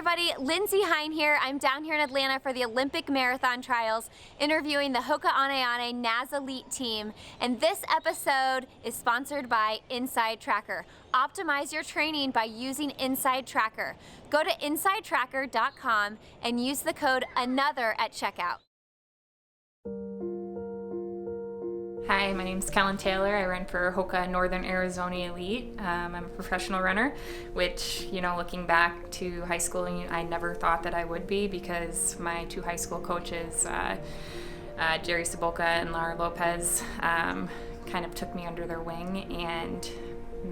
everybody, Lindsay Hine here. I'm down here in Atlanta for the Olympic Marathon Trials, interviewing the Hoka NAZ Elite team. And this episode is sponsored by Inside Tracker. Optimize your training by using Inside Tracker. Go to InsideTracker.com and use the code ANOTHER at checkout. Hi, my name is Kalin Taylor. I run for Hoka Northern Arizona Elite. I'm a professional runner, which, looking back to high school, I never thought that I would be, because my two high school coaches, Jerry Saboka and Laura Lopez, kind of took me under their wing and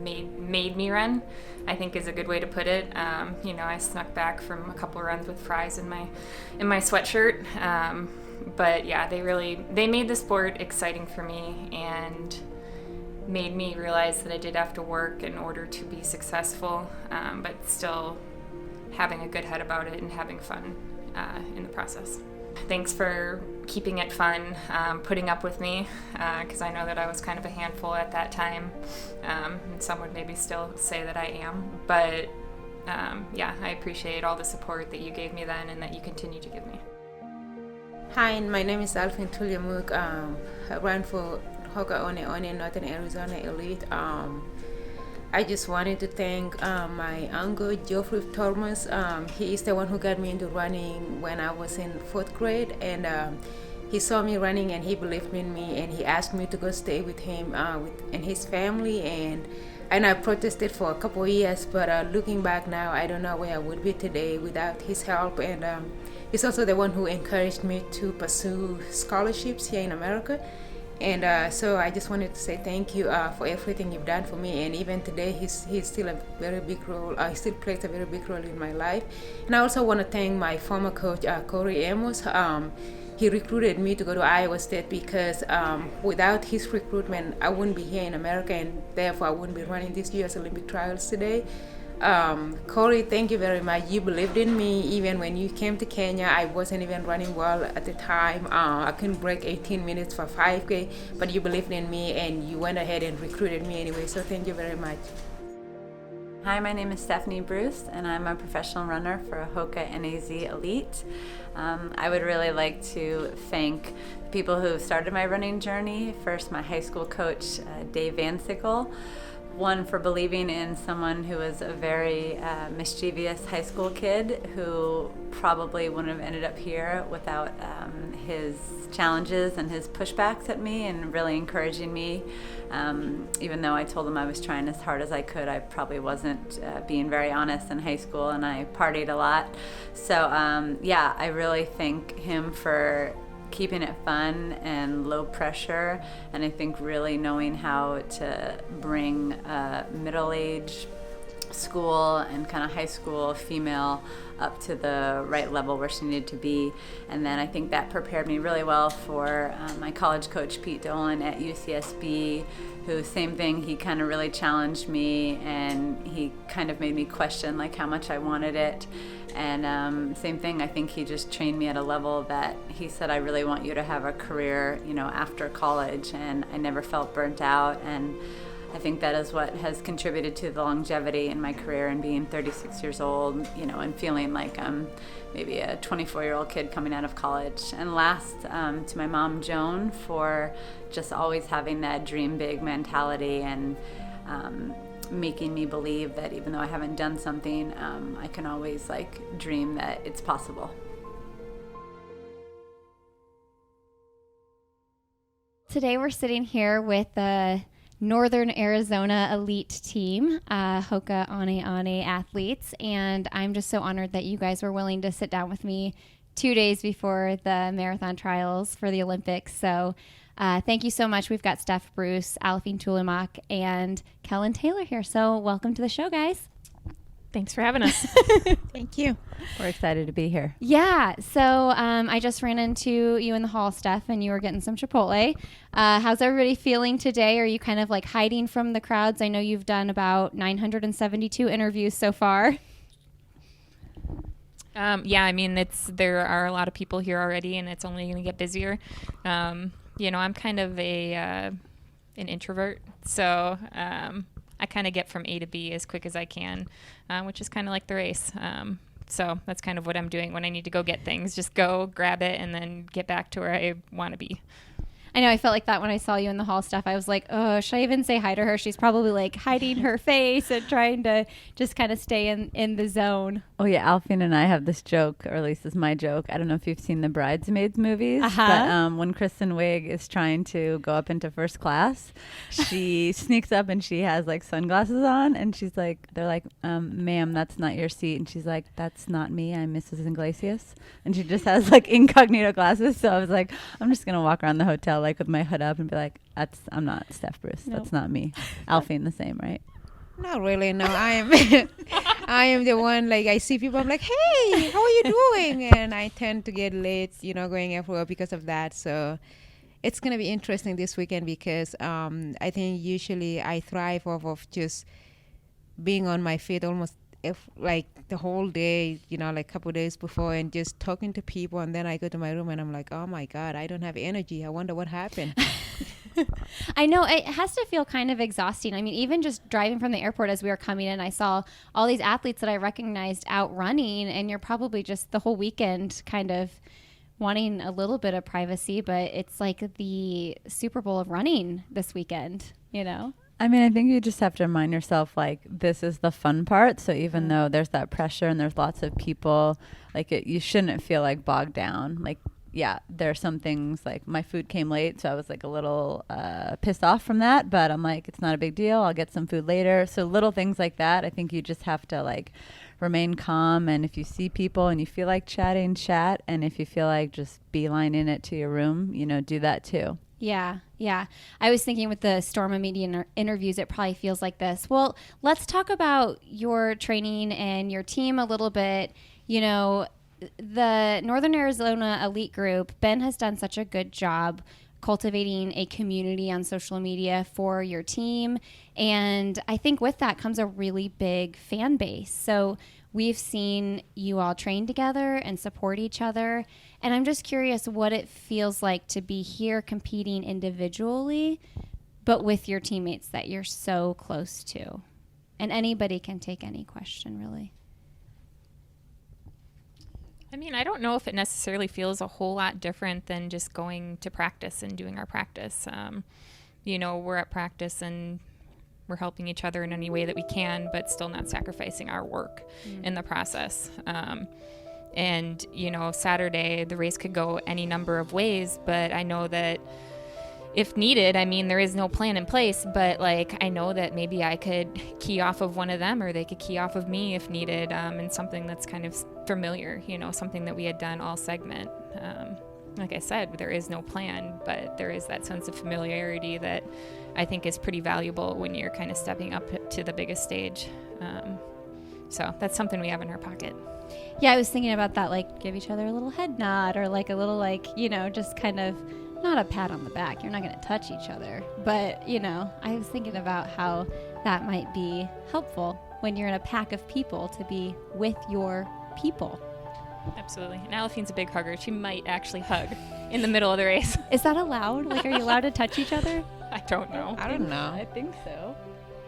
made me run, I think is a good way to put it. I snuck back from a couple runs with fries in my sweatshirt. But yeah, they made the sport exciting for me and made me realize that I did have to work in order to be successful, but still having a good head about it and having fun in the process. Thanks for keeping it fun, putting up with me, because I know that I was kind of a handful at that time, and some would maybe still say that I am, but I appreciate all the support that you gave me then and that you continue to give me. Hi, my name is Alvin Tuliamuk. I run for Hoka Northern Arizona Elite. I just wanted to thank my uncle, Geoffrey Thomas. He is the one who got me into running when I was in 4th grade, and he saw me running and he believed in me, and he asked me to go stay with him and his family, and I protested for a couple of years, but looking back now, I don't know where I would be today without his help. And he's also the one who encouraged me to pursue scholarships here in America. And so I just wanted to say thank you for everything you've done for me. And even today, he's still a very big role. He still plays a very big role in my life. And I also want to thank my former coach, Corey Amos. He recruited me to go to Iowa State because without his recruitment, I wouldn't be here in America, and therefore I wouldn't be running this year's Olympic trials today. Corey, thank you very much. You believed in me even when you came to Kenya. I wasn't even running well at the time. I couldn't break 18 minutes for 5K, but you believed in me and you went ahead and recruited me anyway, so thank you very much. Hi, my name is Stephanie Bruce, and I'm a professional runner for Hoka NAZ Elite. I would really like to thank the people who started my running journey. First, my high school coach, Dave Van Sickle. One, for believing in someone who was a very mischievous high school kid who probably wouldn't have ended up here without his challenges and his pushbacks at me, and really encouraging me. Even though I told him I was trying as hard as I could, I probably wasn't being very honest in high school, and I partied a lot. So I really thank him for keeping it fun and low pressure, and I think really knowing how to bring middle-age school and kind of high school female up to the right level where she needed to be. And then I think that prepared me really well for my college coach, Pete Dolan at UCSB, who, same thing, he kind of really challenged me, and he kind of made me question like how much I wanted it. And same thing, I think he just trained me at a level that he said, I really want you to have a career, after college. And I never felt burnt out. And I think that is what has contributed to the longevity in my career, and being 36 years old, and feeling like I'm maybe a 24-year-old kid coming out of college. And last, to my mom, Joan, for just always having that dream big mentality, and making me believe that even though I haven't done something, I can always dream that it's possible. Today we're sitting here with the Northern Arizona Elite team, Hoka athletes, and I'm just so honored that you guys were willing to sit down with me 2 days before the marathon trials for the Olympics. So thank you so much. We've got Steph Bruce, Alfine Tulimak, and Kalin Taylor here. So welcome to the show, guys. Thanks for having us. Thank you. We're excited to be here. Yeah. So I just ran into you in the hall, Steph, and you were getting some Chipotle. How's everybody feeling today? Are you kind of hiding from the crowds? I know you've done about 972 interviews so far. There are a lot of people here already, and it's only going to get busier. I'm kind of an introvert, so I kind of get from A to B as quick as I can, which is kind of like the race. So that's kind of what I'm doing when I need to go get things. Just go grab it and then get back to where I want to be. I know I felt like that when I saw you in the hall stuff. I was like, oh, should I even say hi to her? She's probably like hiding her face and trying to just kind of stay in the zone. Oh, yeah. Alfine and I have this joke, or at least it's my joke. I don't know if you've seen the Bridesmaids movies, but when Kristen Wiig is trying to go up into first class, she sneaks up and she has like sunglasses on. And she's like, they're like, ma'am, that's not your seat. And she's like, that's not me. I'm Mrs. Iglesias. And she just has like incognito glasses. So I was like, I'm just going to walk around the hotel like with my hood up and be like, I'm not Steph Bruce. Nope. That's not me. Alfine the same, right? Not really. No, I am. I am the one. Like I see people, I'm like, hey, how are you doing? And I tend to get late, going everywhere because of that. So it's gonna be interesting this weekend because I think usually I thrive off of just being on my feet almost like the whole day, like a couple of days before, and just talking to people. And then I go to my room and I'm like, oh my God, I don't have energy. I wonder what happened. I know it has to feel kind of exhausting. I mean, even just driving from the airport as we were coming in, I saw all these athletes that I recognized out running, and you're probably just the whole weekend kind of wanting a little bit of privacy, but it's like the Super Bowl of running this weekend, I mean, I think you just have to remind yourself, like, this is the fun part. So even though there's that pressure and there's lots of people, like, you shouldn't feel like bogged down. Like, yeah, there are some things, like my food came late, so I was like a little pissed off from that. But I'm like, it's not a big deal. I'll get some food later. So little things like that. I think you just have to like remain calm. And if you see people and you feel like chatting, chat. And if you feel like just beelining it to your room, do that too. Yeah. I was thinking with the Storm of Media interviews, it probably feels like this. Well, let's talk about your training and your team a little bit. The Northern Arizona Elite Group, Ben has done such a good job cultivating a community on social media for your team. And I think with that comes a really big fan base. So we've seen you all train together and support each other. And I'm just curious what it feels like to be here competing individually, but with your teammates that you're so close to. And anybody can take any question, really. I mean, I don't know if it necessarily feels a whole lot different than just going to practice and doing our practice. We're at practice and we're helping each other in any way that we can, but still not sacrificing our work in the process. And Saturday, the race could go any number of ways, but I know that if needed, I mean, there is no plan in place, but like, I know that maybe I could key off of one of them or they could key off of me if needed, and something that's kind of familiar, something that we had done all segment. Like I said, there is no plan, but there is that sense of familiarity that I think is pretty valuable when you're kind of stepping up to the biggest stage. So that's something we have in our pocket. Yeah, I was thinking about that, like give each other a little head nod or like a little just kind of not a pat on the back. You're not going to touch each other. But, I was thinking about how that might be helpful when you're in a pack of people to be with your people. Absolutely. And Alifine's a big hugger. She might actually hug in the middle of the race. Is that allowed? Like, are you allowed to touch each other? I don't know. I don't know. I think so.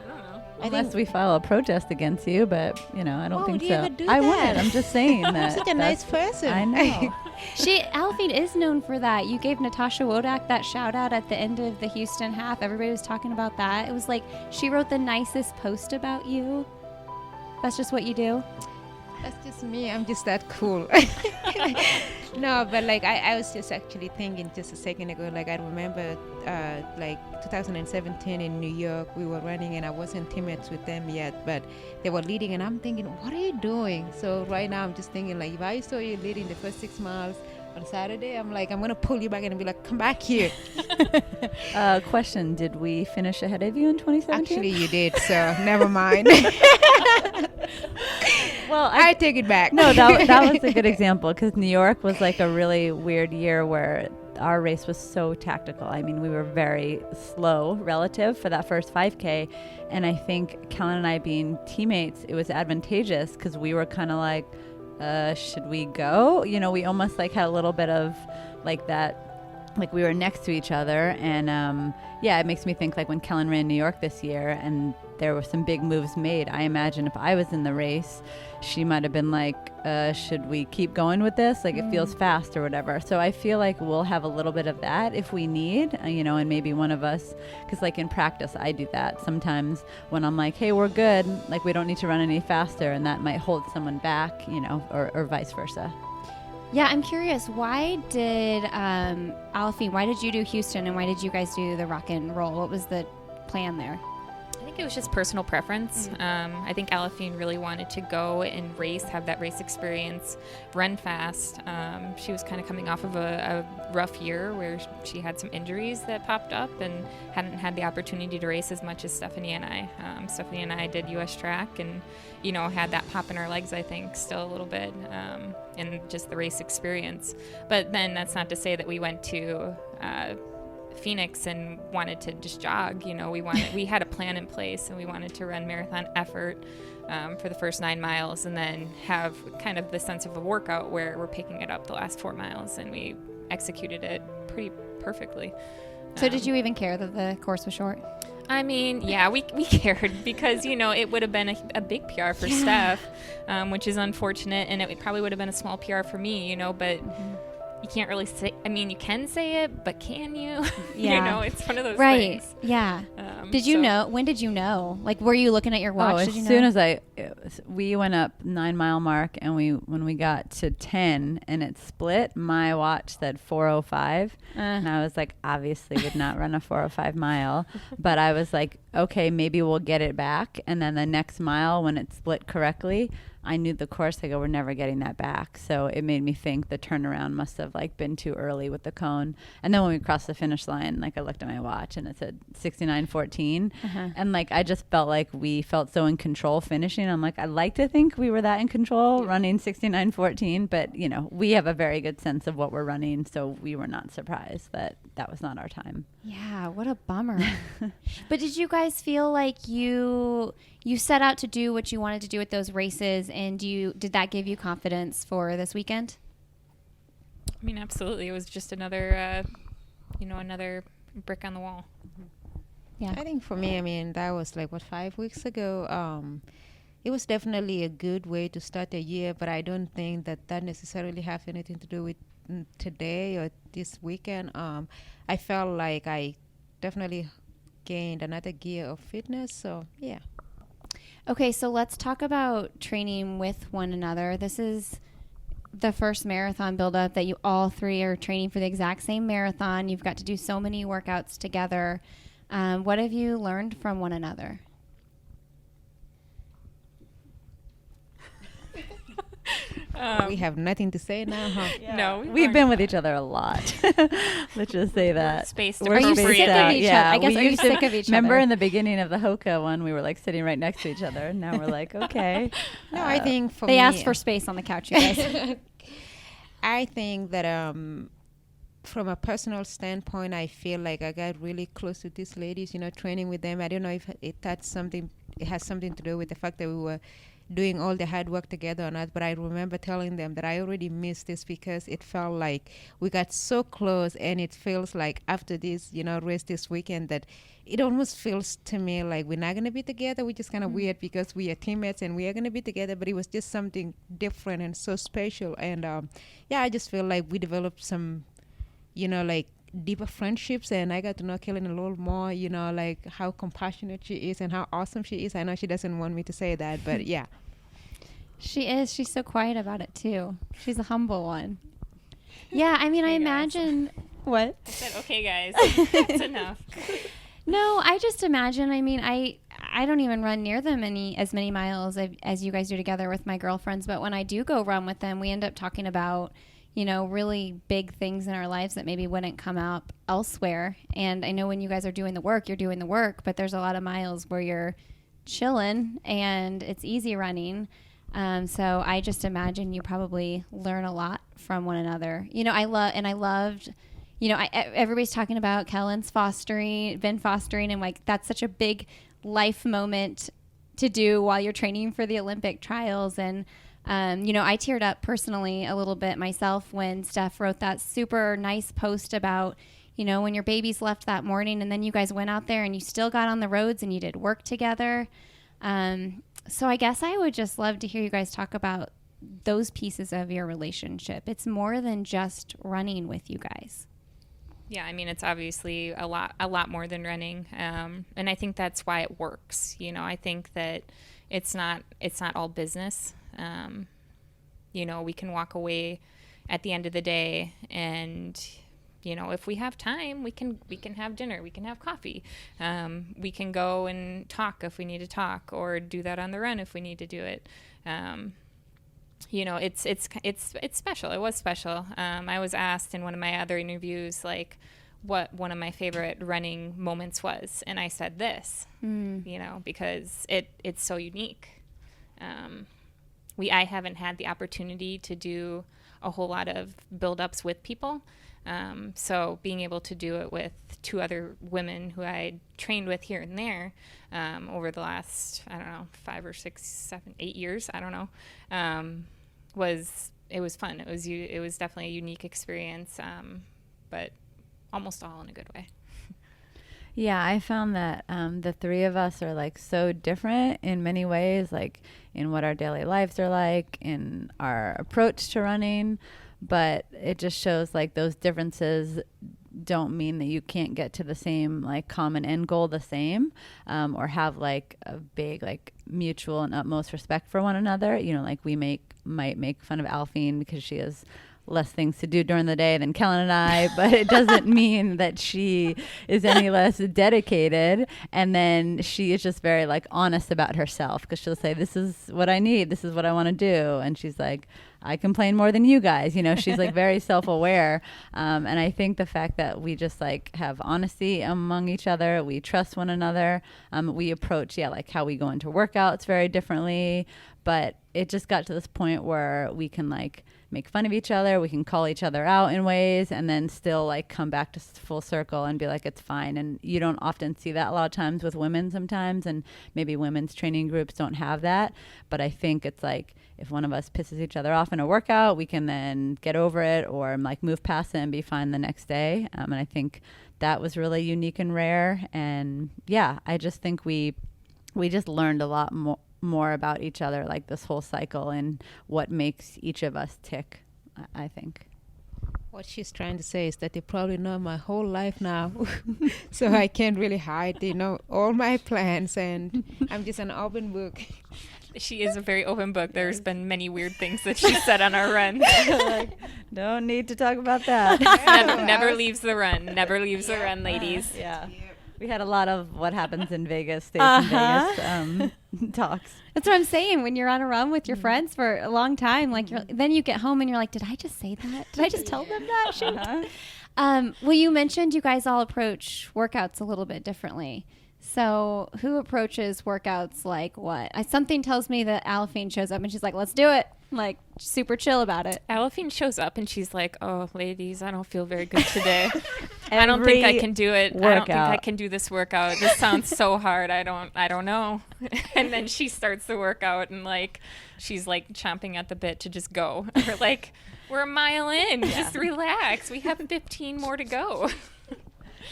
I don't know. Unless we file a protest against you, but, I don't think do you so. ever do I that? wouldn't. I'm just saying that. I'm such a nice person. I know. Alfine is known for that. You gave Natasha Wodak that shout out at the end of the Houston half. Everybody was talking about that. It was like she wrote the nicest post about you. That's just what you do? That's just me. I'm just that cool. No, but like I was just actually thinking just a second ago, like I remember like 2017 in New York, we were running and I wasn't teammates with them yet, but they were leading and I'm thinking, what are you doing? So right now I'm just thinking, like, if I saw you leading the first 6 miles on Saturday, I'm like, I'm going to pull you back and be like, come back here. Question, did we finish ahead of you in 2017? Actually, you did, so never mind. Well, I take it back. No, that was a good example because New York was like a really weird year where our race was so tactical. I mean, we were very slow relative for that first 5K. And I think Kalin and I being teammates, it was advantageous because we were kind of like, should we go? We almost like had a little bit of like that, like we were next to each other. And it makes me think like when Kalin ran New York this year and there were some big moves made. I imagine if I was in the race, she might have been like, should we keep going with this? Like, it feels fast or whatever. So I feel like we'll have a little bit of that if we need, and maybe one of us, because like in practice, I do that sometimes when I'm like, hey, we're good. Like, we don't need to run any faster. And that might hold someone back, or vice versa. Yeah, I'm curious. Why did Alfie? Why did you do Houston, and why did you guys do the rock and roll? What was the plan there? I think it was just personal preference. I think Alafine really wanted to go and race, have that race experience, run fast. She was kind of coming off of a rough year where she had some injuries that popped up and hadn't had the opportunity to race as much as Stephanie and I. Stephanie and I did U.S. track and, had that pop in our legs, I think, still a little bit, in just the race experience. But then that's not to say that we went to Phoenix and wanted to just jog. We had a plan in place, and we wanted to run marathon effort for the first 9 miles, and then have kind of the sense of a workout where we're picking it up the last 4 miles, and we executed it pretty perfectly. So did you even care that the course was short? I mean, yeah, we cared because, it would have been a big PR for Steph, which is unfortunate, and it probably would have been a small PR for me, but you can't really say, you can say it, but can you? Yeah. It's one of those right. things. Yeah. Did you know? When did you know? Like, were you looking at your watch? As soon as we went up 9 mile mark, and when we got to 10 and it split, my watch said 4:05, and I was like, obviously would not run a 4:05 mile, but I was like, okay, maybe we'll get it back. And then the next mile, when it split correctly, I knew the course. I go, we're never getting that back. So it made me think the turnaround must have been too early with the cone. And then when we crossed the finish line, I looked at my watch and it said 69:14, and I just felt like we felt so in control finishing. I'm like, I'd like to think we were that in control running 69:14, but we have a very good sense of what we're running, so we were not surprised that that was not our time. Yeah, what a bummer. But did you guys feel like you set out to do what you wanted to do at those races, and did that give you confidence for this weekend? I mean, absolutely. It was just another brick on the wall. Yeah. I think for me, that was 5 weeks ago. It was definitely a good way to start the year, but I don't think that necessarily have anything to do with today or this weekend. I felt like I definitely gained another gear of fitness, so yeah. Okay, so let's talk about training with one another. This is the first marathon buildup that you all three are training for the exact same marathon. You've got to do so many workouts together. What have you learned from one another? We have nothing to say now, huh? Yeah. No, we've been with each other a lot. Let's just say that. Are you sick of each other? I guess, are you sick of each other? Remember in the beginning of the Hoka one, we were sitting right next to each other. And now we're okay. No, I think for they me, asked for space on the couch, you guys. I think that from a personal standpoint, I feel like I got really close to these ladies, training with them. I don't know if it has something to do with the fact that we were doing all the hard work together or not, but I remember telling them that I already missed this because it felt like we got so close, and it feels like after this, race this weekend, that it almost feels to me like we're not going to be together, which is kind of weird because we are teammates and we are going to be together, but it was just something different and so special. And I just feel like we developed some, deeper friendships, and I got to know Kalin a little more, how compassionate she is and how awesome she is. I know she doesn't want me to say that, but yeah. She is. She's so quiet about it too. She's a humble one. Yeah, I imagine. What? I said, okay, guys, that's enough. No, I just imagine. I don't even run near them as many miles as you guys do together with my girlfriends. But when I do go run with them, we end up talking about, really big things in our lives that maybe wouldn't come up elsewhere. And I know when you guys are doing the work, you're doing the work, but there's a lot of miles where you're chilling and it's easy running. So I just imagine you probably learn a lot from one another. Everybody's talking about Kalin's been fostering, and that's such a big life moment to do while you're training for the Olympic trials. And I teared up personally a little bit myself when Steph wrote that super nice post about, when your babies left that morning and then you guys went out there and you still got on the roads and you did work together. So I guess I would just love to hear you guys talk about those pieces of your relationship. It's more than just running with you guys. Yeah, I mean, it's obviously a lot more than running, and I think that's why it works. I think that it's not all business. We can walk away at the end of the day, and if we have time, we can have dinner, we can have coffee, we can go and talk if we need to talk, or do that on the run if we need to do it. It's special. It was special. I was asked in one of my other interviews, like, what one of my favorite running moments was, and I said this, because it's so unique. I haven't had the opportunity to do a whole lot of build-ups with people, so being able to do it with two other women who I trained with here and there over the last, I don't know, 5 or 6, 7, 8 years, I don't know, was fun. It was definitely a unique experience, but almost all in a good way. Yeah, I found that the three of us are like so different in many ways, like in what our daily lives are like, in our approach to running, but it just shows like those differences don't mean that you can't get to the same like common end goal the same, or have like a big like mutual and utmost respect for one another. Like we might make fun of Alphine because she has less things to do during the day than Kalin and I, but it doesn't mean that she is any less dedicated. And then she is just very like honest about herself, because she'll say, this is what I need, this is what I want to do. And she's like, I complain more than you guys. She's like very self-aware. And I think the fact that we just like have honesty among each other, we trust one another, we approach, like how we go into workouts very differently. But it just got to this point where we can like make fun of each other, we can call each other out in ways, and then still like come back to full circle and be like, it's fine. And you don't often see that a lot of times with women sometimes, and maybe women's training groups don't have that. But I think it's like, if one of us pisses each other off in a workout, we can then get over it or like move past it and be fine the next day. And I think that was really unique and rare. And yeah, I just think we just learned a lot more about each other, like this whole cycle, and what makes each of us tick, I think. What she's trying to say is that they probably know my whole life now. So I can't really hide, all my plans, and I'm just an open book. She is a very open book. There's been many weird things that she said on our run. Like, don't need to talk about that. Never leaves the run. Never leaves the run, ladies. Yeah. We had a lot of what happens in Vegas stays in Vegas talks. That's what I'm saying. When you're on a run with your friends for a long time, like then you get home and you're like, did I just say that? Did I just tell them that? Shoot. Well, you mentioned you guys all approach workouts a little bit differently. So who approaches workouts like what? Something tells me that Alphine shows up and she's like, let's do it. Like super chill about it. Alphine shows up and she's like, oh, ladies, I don't feel very good today. I don't think I can do it. I don't think I can do this workout. This sounds so hard. I don't know. And then she starts the workout and like, she's like chomping at the bit to just go. We're like, we're a mile in. Yeah. Just relax. We have 15 more to go.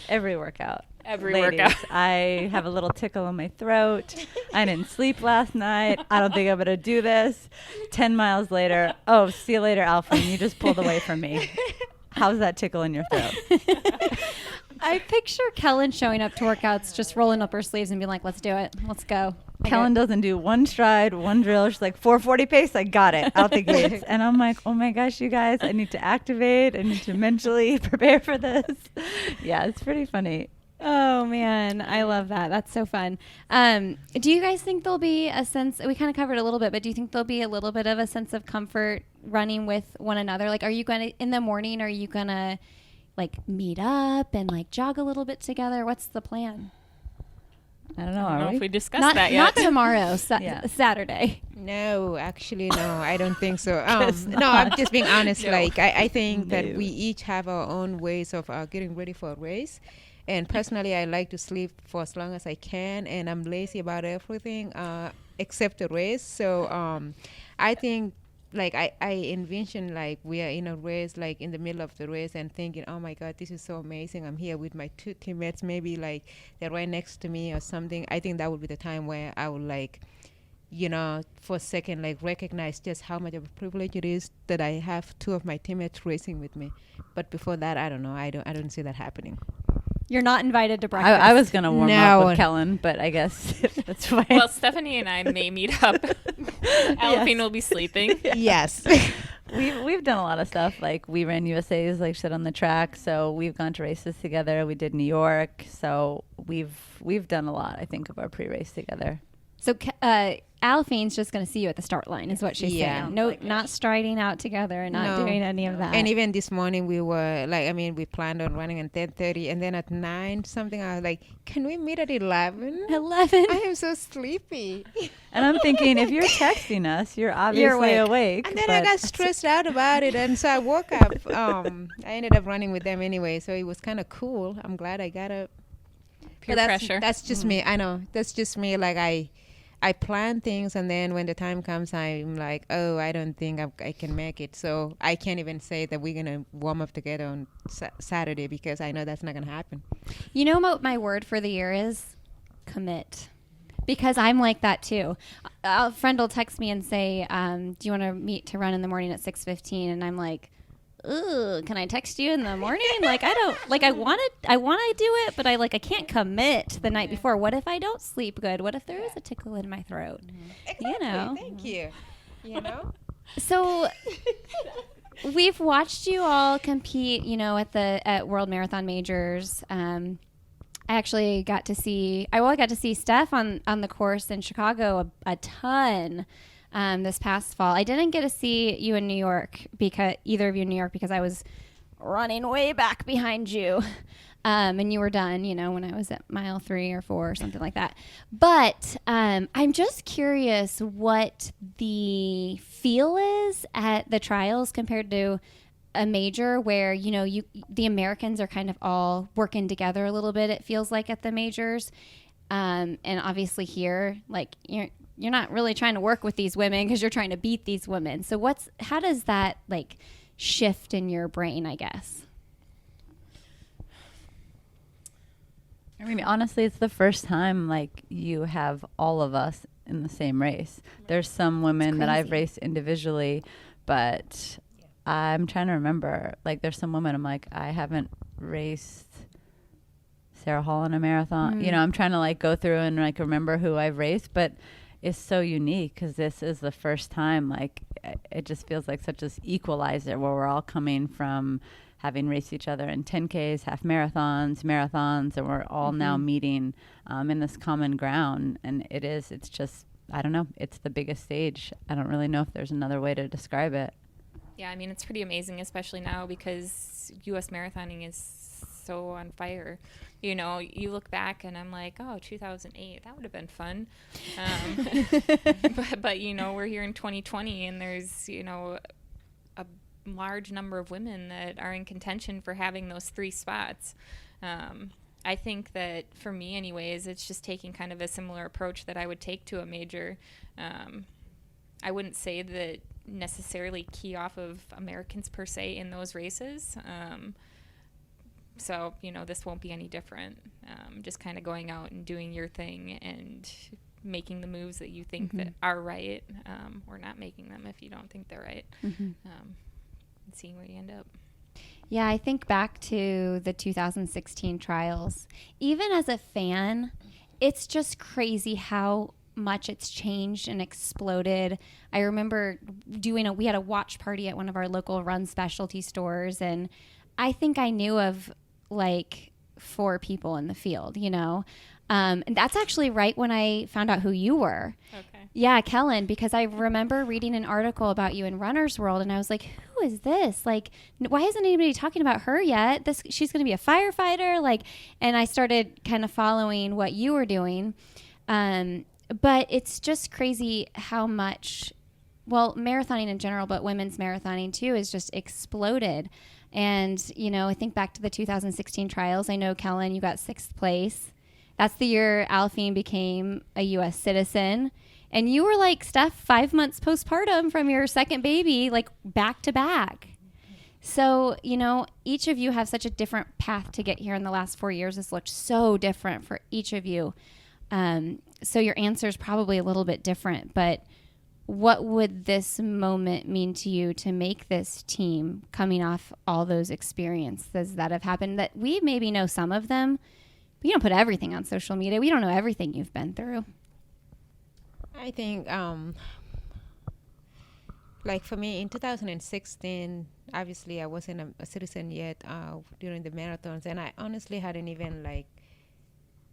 Every workout. Every Ladies, workout. I have a little tickle in my throat. I didn't sleep last night. I don't think I'm going to do this. 10 miles later, oh, see you later, Alphine. You just pulled away from me. How's that tickle in your throat? I picture Kalin showing up to workouts, just rolling up her sleeves and being like, let's do it. Let's go. Kalin doesn't do one stride, one drill. She's like, 440 pace, I got it, out the gates. And I'm like, oh my gosh, you guys, I need to activate. I need to mentally prepare for this. Yeah, it's pretty funny. Oh, man. I love that. That's so fun. Do you guys think there'll be a sense, we kind of covered a little bit, but do you think there'll be a little bit of a sense of comfort running with one another? Like, are you going to, in the morning, are you going to like meet up and like jog a little bit together? What's the plan? I don't know. I don't know if we discussed not, that yet. Not tomorrow, Saturday. No, actually, no, I don't think so. No, I'm just being honest. No. Like, I think that we each have our own ways of getting ready for a race. And personally, I like to sleep for as long as I can, and I'm lazy about everything except the race. So I think like I envision like we are in a race, like in the middle of the race, and thinking, oh my God, this is so amazing. I'm here with my two teammates, maybe like they're right next to me or something. I think that would be the time where I would like, for a second, like recognize just how much of a privilege it is that I have two of my teammates racing with me. But before that, I don't know. I don't see that happening. You're not invited to breakfast. I was going to warm up with Kalin, but I guess that's fine. Well, Stephanie and I may meet up. Alphine will be sleeping. Yes. We've done a lot of stuff. Like we ran USA's, like sit on the track. So we've gone to races together. We did New York. So we've done a lot, I think, of our pre-race together. So Alphine's just going to see you at the start line, is what she's saying. No, not striding out together and not doing any of that. And even this morning we were like, we planned on running at 10:30, and then at 9 something, I was like, can we meet at 11? 11. I am so sleepy. And I'm thinking, if you're texting us, you're obviously awake. And then I got stressed out about it, and so I woke up. I ended up running with them anyway, so it was kind of cool. I'm glad I got up. Peer pressure. That's just me. I know. That's just me. Like I plan things, and then when the time comes, I'm like, oh, I don't think I can make it. So I can't even say that we're going to warm up together on Saturday, because I know that's not going to happen. You know what my word for the year is? Commit. Because I'm like that too. A friend will text me and say, do you want to meet to run in the morning at 6:15? And I'm like, ugh, can I text you in the morning? Like, I don't, like, I want to do it, but I can't commit the night before. What if I don't sleep good? What if there is a tickle in my throat? Exactly. Thank you. So we've watched you all compete, at World Marathon Majors. I actually got to see Steph on the course in Chicago a ton. This past fall. I didn't get to see you in New York, either of you in New York, because I was running way back behind you. And you were done, when I was at mile 3 or 4 or something like that. But I'm just curious what the feel is at the trials compared to a major where, the Americans are kind of all working together a little bit, it feels like, at the majors. And obviously here, like, you're not really trying to work with these women because you're trying to beat these women. So how does that like shift in your brain, I guess? I mean, honestly, it's the first time like you have all of us in the same race. There's some women that I've raced individually, but I'm trying to remember, like there's some women I'm like, I haven't raced Sarah Hall in a marathon. I'm trying to like go through and like remember who I've raced, but it's so unique because this is the first time, like it just feels like such an equalizer where we're all coming from having raced each other in 10Ks, half marathons, and we're all now meeting in this common ground. And it's just, I don't know, it's the biggest stage. I don't really know if there's another way to describe it. Yeah, I mean, it's pretty amazing, especially now because U.S. marathoning is so on fire. You look back and I'm like, oh, 2008, that would have been fun. But we're here in 2020 and there's, a large number of women that are in contention for having those 3 spots. I think that for me anyways, it's just taking kind of a similar approach that I would take to a major. I wouldn't say that necessarily key off of Americans per se in those races. So, this won't be any different. Just kind of going out and doing your thing and making the moves that you think that are right, or not making them if you don't think they're right, and seeing where you end up. Yeah, I think back to the 2016 trials. Even as a fan, it's just crazy how much it's changed and exploded. I remember we had a watch party at one of our local run specialty stores, and I think I knew of like 4 people in the field, and that's actually right when I found out who you were. Okay. Yeah, Kalin, because I remember reading an article about you in Runner's World, and I was like, who is this? Like, why isn't anybody talking about her yet? She's going to be a firefighter, like, and I started kind of following what you were doing. But it's just crazy how much, marathoning in general, but women's marathoning too, is just exploded. And, I think back to the 2016 trials. I know, Kalin, you got 6th place. That's the year Alphine became a U.S. citizen. And you were like, Steph, 5 months postpartum from your second baby, like back to back. So, you know, each of you have such a different path to get here in the last 4 years. It's looked so different for each of you. So your answer is probably a little bit different, but what would this moment mean to you to make this team coming off all those experiences that have happened that we maybe know some of them, but you don't put everything on social media. We don't know everything you've been through. I think, like for me in 2016, obviously I wasn't a citizen yet during the marathons, and I honestly hadn't even like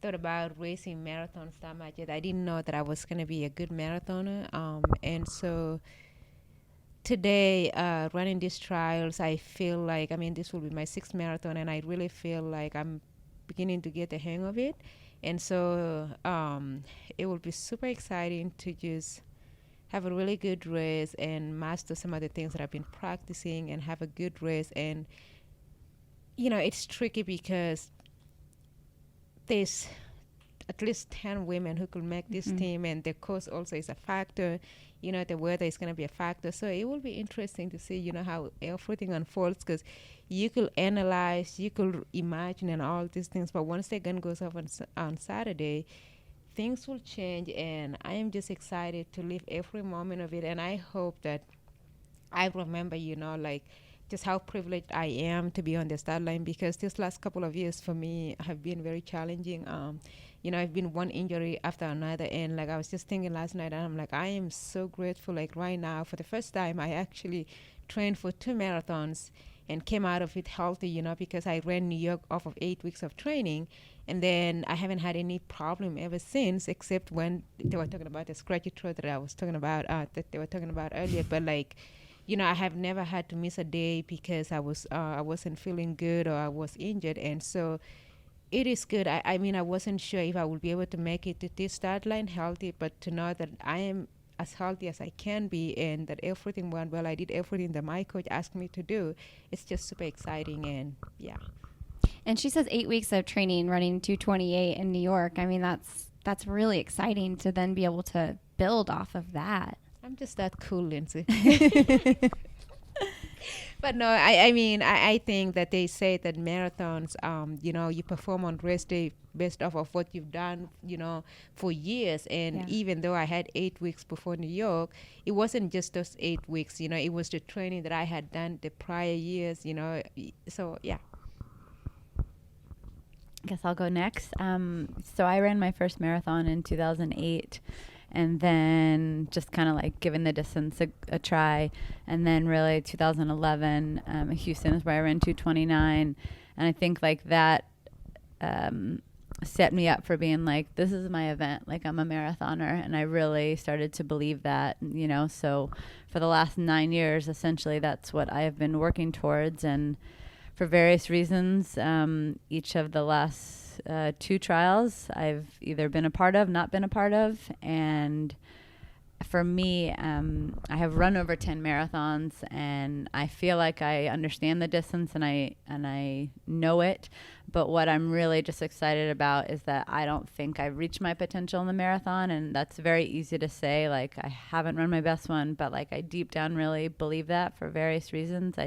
thought about racing marathons that much yet. I didn't know that I was going to be a good marathoner. And so today, running these trials, I feel like, I mean, this will be my 6th marathon, and I really feel like I'm beginning to get the hang of it. And so it will be super exciting to just have a really good race and master some of the things that I've been practicing and have a good race. And, you know, it's tricky because there's at least 10 women who could make this team, and the cost also is a factor. You know, the weather is going to be a factor. So it will be interesting to see, you know, how everything unfolds, because you could analyze, you could imagine and all these things, but once the gun goes off on Saturday, things will change, and I am just excited to live every moment of it. And I hope that I remember, you know, like just how privileged I am to be on the start line, because this last couple of years for me have been very challenging. You know, I've been one injury after another, and like I was just thinking last night, and I'm like, I am so grateful. Like right now, for the first time, I actually trained for 2 marathons and came out of it healthy, you know, because I ran New York off of 8 weeks of training, and then I haven't had any problem ever since, except when they were talking about the scratchy throat that I was talking about, that they were talking about earlier. But like, you know, I have never had to miss a day because I wasn't feeling good or I was injured. And so it is good. I mean, I wasn't sure if I would be able to make it to this start line healthy, but to know that I am as healthy as I can be and that everything went well, I did everything that my coach asked me to do, it's just super exciting. And yeah. And she says 8 weeks of training running 2:28 in New York. I mean, that's really exciting to then be able to build off of that. I'm just that cool, Lindsay. But no, I mean, I think that they say that marathons, you know, you perform on race day based off of what you've done, you know, for years. And even though I had 8 weeks before New York, it wasn't just those 8 weeks, you know, it was the training that I had done the prior years, you know. So, yeah. I guess I'll go next. So I ran my first marathon in 2008. And then just kind of like giving the distance a try. And then really 2011, Houston is where I ran 2:29. And I think like that set me up for being like, this is my event. Like I'm a marathoner. And I really started to believe that, you know. So for the last 9 years, essentially, that's what I have been working towards. And for various reasons, each of the last 2 trials I've either been a part of, not been a part of. And for me, I have run over 10 marathons, and I feel like I understand the distance and I know it. But what I'm really just excited about is that I don't think I've reached my potential in the marathon, and that's very easy to say. Like I haven't run my best one, but like I deep down really believe that for various reasons.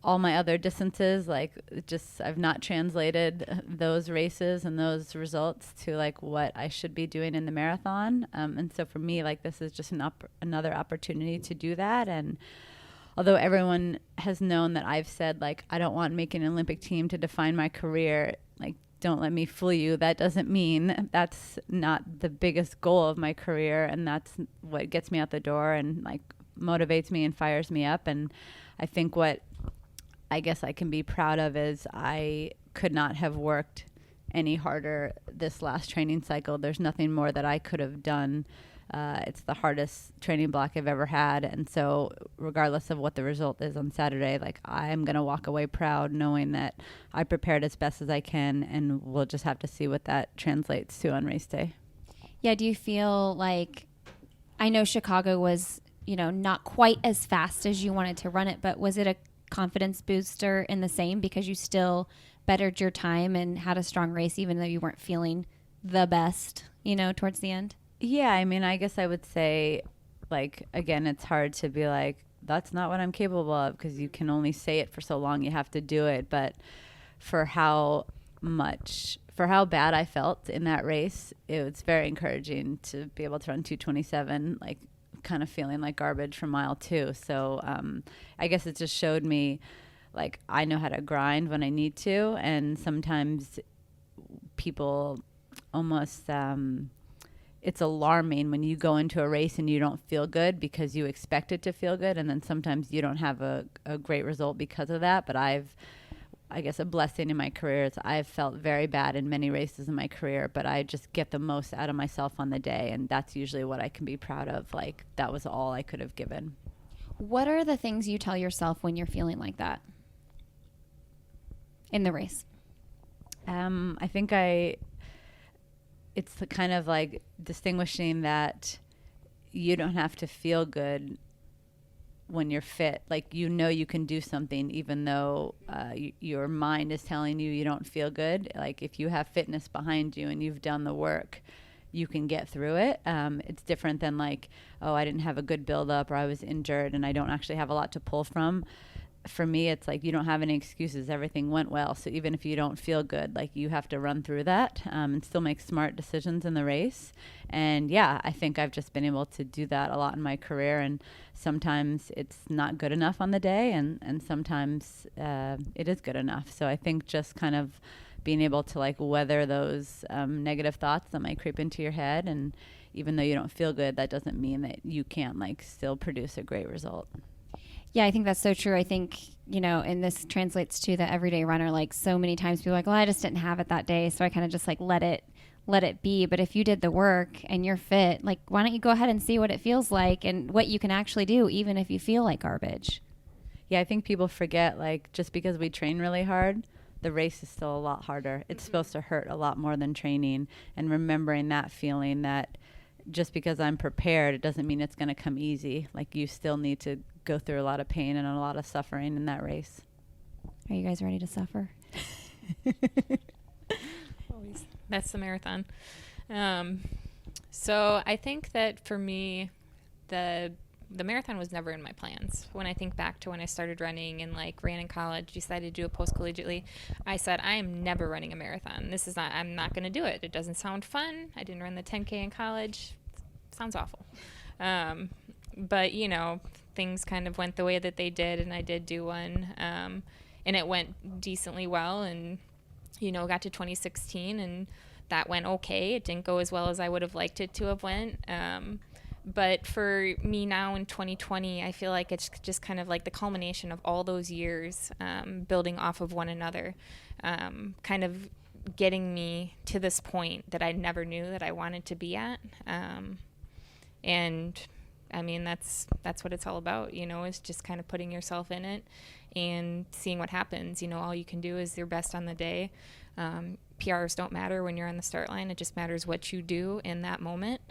All my other distances, like just I've not translated those races and those results to like what I should be doing in the marathon. And so for me, like this is just another opportunity to do that. And although everyone has known that I've said like I don't want making an Olympic team to define my career, like don't let me fool you. That doesn't mean that's not the biggest goal of my career, and that's what gets me out the door and like motivates me and fires me up. And I think what I guess I can be proud of is I could not have worked any harder this last training cycle. There's nothing more that I could have done. It's the hardest training block I've ever had. And so regardless of what the result is on Saturday, like I'm going to walk away proud knowing that I prepared as best as I can, and we'll just have to see what that translates to on race day. Yeah. Do you feel like, I know Chicago was, you know, not quite as fast as you wanted to run it, but was it a confidence booster in the same because you still bettered your time and had a strong race even though you weren't feeling the best, you know, towards the end? Yeah, I mean, I guess I would say, like, again, it's hard to be like, that's not what I'm capable of, because you can only say it for so long. You have to do it. But for how for how bad I felt in that race, it was very encouraging to be able to run 2:27, like kind of feeling like garbage from mile 2. So I guess it just showed me, like, I know how to grind when I need to. And sometimes people almost, it's alarming when you go into a race and you don't feel good because you expect it to feel good. And then sometimes you don't have a great result because of that. But I guess a blessing in my career is I've felt very bad in many races in my career, but I just get the most out of myself on the day. And that's usually what I can be proud of. Like, that was all I could have given. What are the things you tell yourself when you're feeling like that in the race? I think it's the kind of like distinguishing that you don't have to feel good when you're fit. Like, you know, you can do something even though your mind is telling you don't feel good. Like, if you have fitness behind you and you've done the work, you can get through it. It's different than like, oh, I didn't have a good buildup, or I was injured and I don't actually have a lot to pull from. For me, it's like you don't have any excuses. Everything went well. So even if you don't feel good, like, you have to run through that and still make smart decisions in the race. And yeah, I think I've just been able to do that a lot in my career. And sometimes it's not good enough on the day, and sometimes it is good enough. So I think just kind of being able to like weather those negative thoughts that might creep into your head. And even though you don't feel good, that doesn't mean that you can't like still produce a great result. Yeah, I think that's so true. I think, you know, and this translates to the everyday runner. Like, so many times people are like, well, I just didn't have it that day, so I kind of just like let it be. But if you did the work and you're fit, like, why don't you go ahead and see what it feels like and what you can actually do, even if you feel like garbage? Yeah, I think people forget, like, just because we train really hard, the race is still a lot harder. It's supposed to hurt a lot more than training. And remembering that feeling that just because I'm prepared, it doesn't mean it's going to come easy. Like, you still need to go through a lot of pain and a lot of suffering in that race. Are you guys ready to suffer? Always. That's the marathon. So I think that for me, the marathon was never in my plans. When I think back to when I started running and like ran in college, decided to do it post-collegiately, I said, I am never running a marathon. I'm not going to do it. It doesn't sound fun. I didn't run the 10K in college. Sounds awful. But, you know, things kind of went the way that they did, and I did do one. And it went decently well, and, you know, got to 2016, and that went okay. It didn't go as well as I would have liked it to have went. But for me now in 2020, I feel like it's just kind of like the culmination of all those years building off of one another, kind of getting me to this point that I never knew that I wanted to be at. And I mean, that's what it's all about, you know, is just kind of putting yourself in it and seeing what happens. You know, all you can do is your best on the day. PRs don't matter when you're on the start line. It just matters what you do in that moment.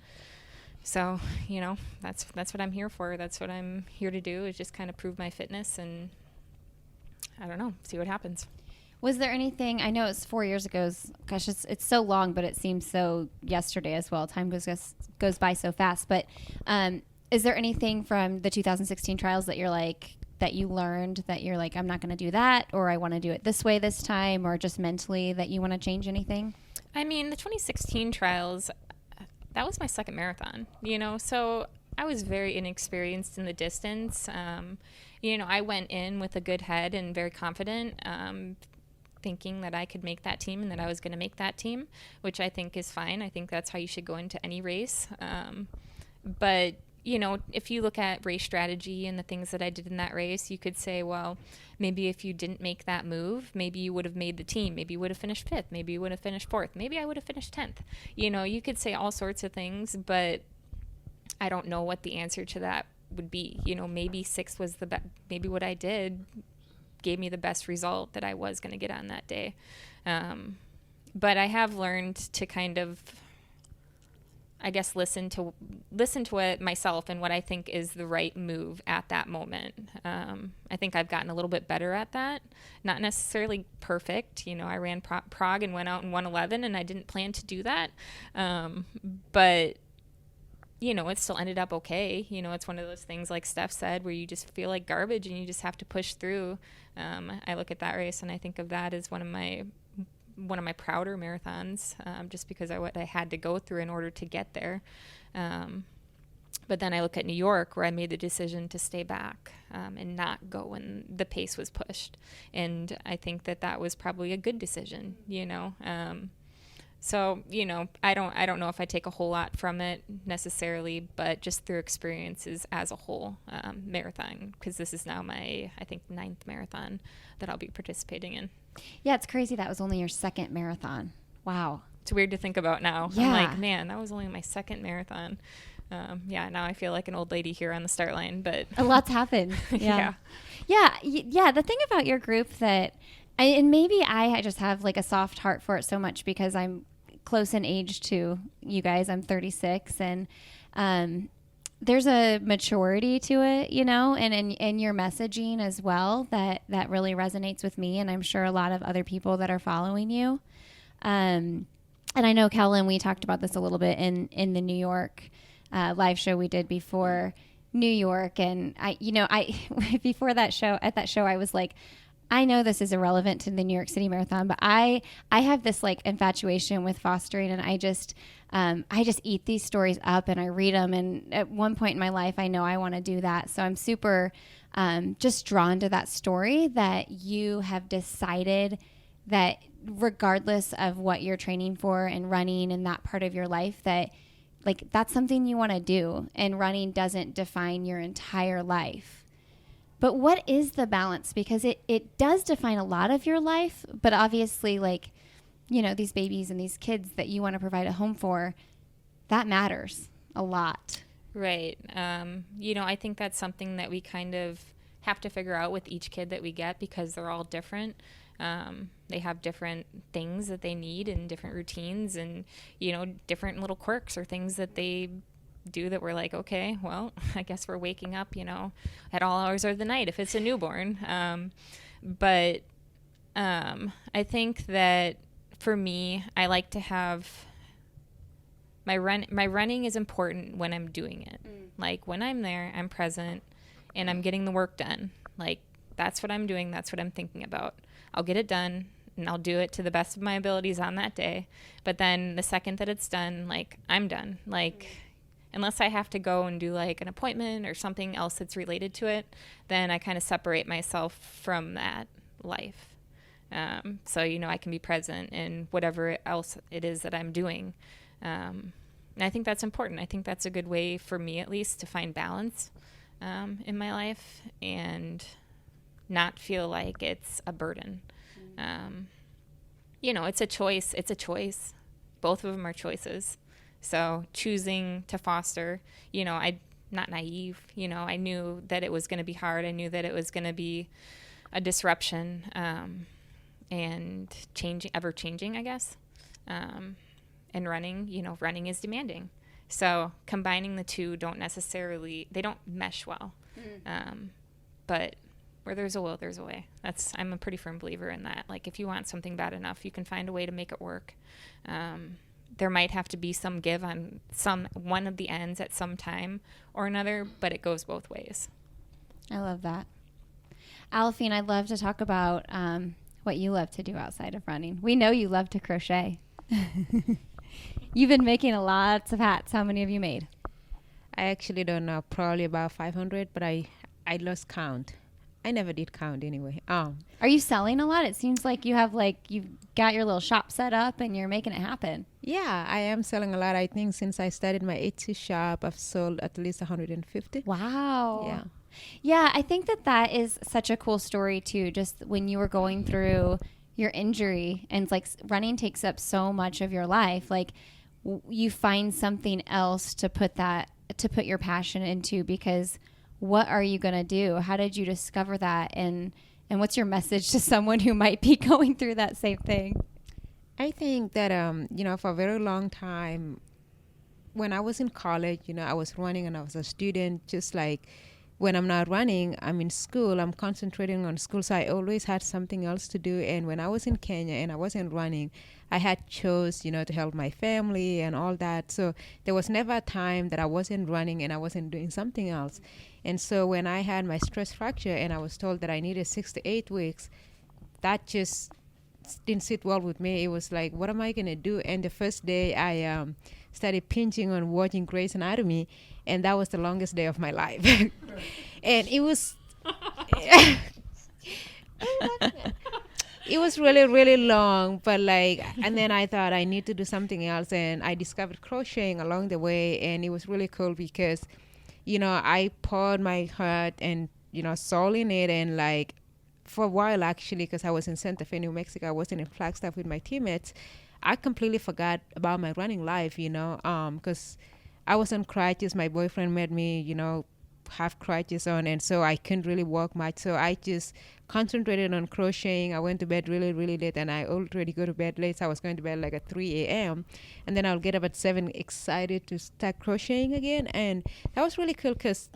So, you know, that's what I'm here for. That's what I'm here to do, is just kind of prove my fitness and, I don't know, see what happens. Was there anything, I know it's 4 years ago, gosh, it's so long, but it seems so yesterday as well. Time goes by so fast. But is there anything from the 2016 trials that you're like, that you learned that you're like, I'm not going to do that, or I want to do it this way this time, or just mentally that you want to change anything? I mean, the 2016 trials, that was my second marathon, you know, so I was very inexperienced in the distance. You know, I went in with a good head and very confident, thinking that I could make that team and that I was going to make that team, which I think is fine. I think that's how you should go into any race. But, you know, if you look at race strategy and the things that I did in that race, you could say, well, maybe if you didn't make that move, maybe you would have made the team. Maybe you would have finished 5th. Maybe you would have finished 4th. Maybe I would have finished 10th. You know, you could say all sorts of things, but I don't know what the answer to that would be. You know, maybe 6th was maybe what I did gave me the best result that I was going to get on that day. But I have learned to kind of, I guess, listen to it myself and what I think is the right move at that moment. I think I've gotten a little bit better at that. Not necessarily perfect. You know, I ran Prague and went out in 1:11, and I didn't plan to do that. But it still ended up okay. It's one of those things, like Steph said, where you just feel like garbage and you just have to push through. I look at that race and I think of that as one of my prouder marathons, just because what I had to go through in order to get there. But then I look at New York, where I made the decision to stay back and not go when the pace was pushed. And I think that was probably a good decision, So, I don't know if I take a whole lot from it necessarily, but just through experiences as a whole, marathon, because this is now my, I think, 9th marathon that I'll be participating in. Yeah, it's crazy that was only your 2nd marathon. Wow. It's weird to think about now. Yeah. I'm like, man, that was only my 2nd marathon. Now I feel like an old lady here on the start line, but a lot's happened. Yeah. Yeah. The thing about your group and maybe I just have like a soft heart for it so much because I'm close in age to you guys. I'm 36, and there's a maturity to it, and in your messaging as well that really resonates with me, and I'm sure a lot of other people that are following you. And I know, Kalin, we talked about this a little bit in the New York live show we did before New York, and I before that show, I was like, I know this is irrelevant to the New York City Marathon, but I have this like infatuation with fostering, and I just eat these stories up and I read them. And at one point in my life, I know I want to do that. So I'm super just drawn to that story that you have decided that regardless of what you're training for and running in that part of your life, that like that's something you want to do, and running doesn't define your entire life. But what is the balance? Because it does define a lot of your life, but obviously, like, these babies and these kids that you want to provide a home for, that matters a lot. Right. I think that's something that we kind of have to figure out with each kid that we get, because they're all different. They have different things that they need and different routines and, different little quirks or things that they do that we're like, okay, well, I guess we're waking up, at all hours of the night if it's a newborn. But I think that for me, I like to have my running is important when I'm doing it. Like when I'm there, I'm present and I'm getting the work done. Like that's what I'm doing. That's what I'm thinking about. I'll get it done and I'll do it to the best of my abilities on that day. But then the second that it's done, like I'm done. Like unless I have to go and do like an appointment or something else that's related to it, then I kind of separate myself from that life. So, I can be present in whatever else it is that I'm doing. And I think that's important. I think that's a good way for me, at least, to find balance in my life and not feel like it's a burden. It's a choice. It's a choice. Both of them are choices. So choosing to foster, I'm not naive, I knew that it was going to be hard. I knew that it was going to be a disruption and ever changing, I guess. And running is demanding. So combining the two they don't mesh well. But where there's a will, there's a way. I'm a pretty firm believer in that. Like if you want something bad enough, you can find a way to make it work. There might have to be some give on one of the ends at some time or another, but it goes both ways. I love that. Alphine, I'd love to talk about what you love to do outside of running. We know you love to crochet. You've been making lots of hats. How many have you made? I actually don't know, probably about 500, but I lost count. I never did count anyway. Are you selling a lot? It seems like you've got your little shop set up and you're making it happen. Yeah, I am selling a lot. I think since I started my Etsy shop, I've sold at least 150. Wow. Yeah. Yeah, I think that is such a cool story too. Just when you were going through your injury and it's like running takes up so much of your life, like you find something else to put your passion into, because what are you going to do? How did you discover that? And what's your message to someone who might be going through that same thing? I think that, for a very long time, when I was in college, I was running and I was a student, just like when I'm not running, I'm in school, I'm concentrating on school. So I always had something else to do. And when I was in Kenya and I wasn't running, I had chores, to help my family and all that. So there was never a time that I wasn't running and I wasn't doing something else. And so when I had my stress fracture and I was told that I needed 6 to 8 weeks, that just didn't sit well with me. It was like, what am I going to do? And the first day I started pinching on watching Grey's Anatomy, and that was the longest day of my life. And it was it was really, really long, but and then I thought I need to do something else, and I discovered crocheting along the way, and it was really cool because, I poured my heart and, soul in it, and for a while actually, because I was in Santa Fe, New Mexico, I wasn't in Flagstaff with my teammates, I completely forgot about my running life, because I was on crutches. My boyfriend made me, have crutches on, and so I couldn't really walk much. So I just concentrated on crocheting. I went to bed really, really late, and I already go to bed late. So I was going to bed at 3 a.m. And then I'll get up at 7, excited to start crocheting again. And that was really cool because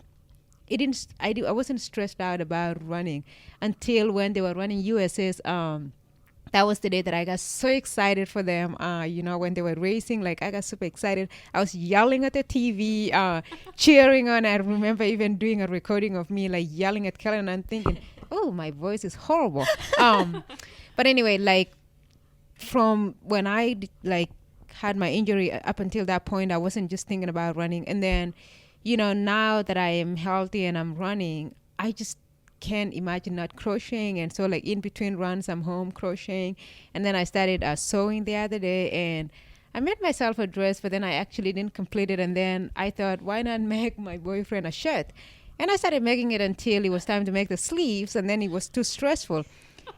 I wasn't stressed out about running until when they were running USS. That was the day that I got so excited for them. When they were racing, I got super excited. I was yelling at the TV, cheering on. I remember even doing a recording of me yelling at Kalin, and I'm thinking, oh, my voice is horrible. But anyway, from when I had my injury up until that point, I wasn't just thinking about running. And then, now that I am healthy and I'm running, I just can't imagine not crocheting. And so in between runs, I'm home crocheting. And then I started sewing the other day, and I made myself a dress, but then I actually didn't complete it. And then I thought, why not make my boyfriend a shirt? And I started making it until it was time to make the sleeves, and then it was too stressful.